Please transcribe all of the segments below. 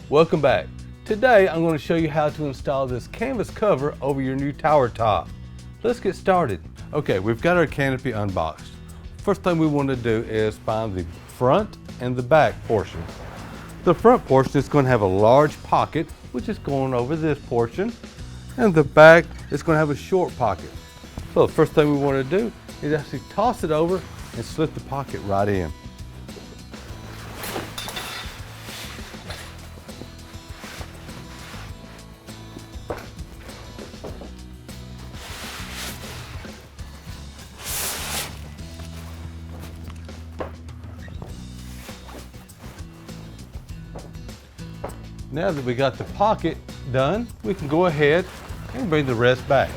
Welcome back. Today I'm going to show you how to install this canvas cover over your new tower top. Let's get started. Okay, we've got our canopy unboxed. First thing we want to do is find the front and the back portion. The front portion is going to have a large pocket, which is going over this portion, and the back is going to have a short pocket. So the first thing we want to do is actually toss it over and slip the pocket right in. Now that we got the pocket done, we can go ahead and bring the rest back.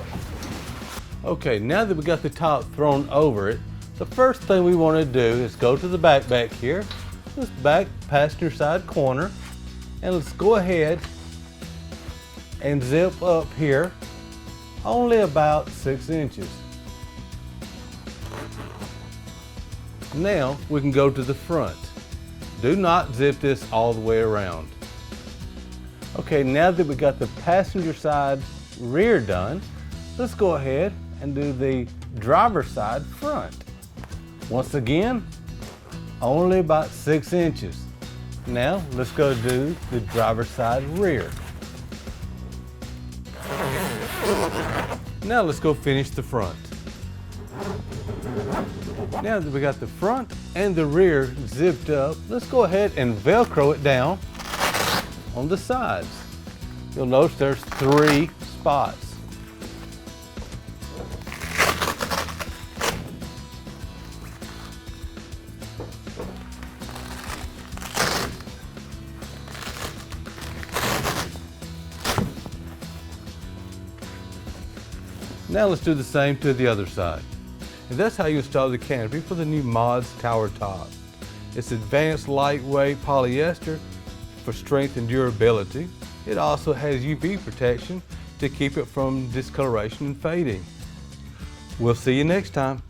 Okay, now that we got the top thrown over it, the first thing we want to do is go to the back here, this back passenger side corner, and let's go ahead and zip up here only about 6 inches. Now we can go to the front. Do not zip this all the way around. Okay, now that we got the passenger side rear done, let's go ahead and do the driver's side front. Once again, only about 6 inches. Now let's go do the driver's side rear. Now let's go finish the front. Now that we got the front and the rear zipped up, let's go ahead and Velcro it down on the sides. You'll notice there's 3 spots. Now let's do the same to the other side. And that's how you install the canopy for the new MODZ Tower top. It's advanced lightweight polyester for strength and durability. It also has UV protection to keep it from discoloration and fading. We'll see you next time.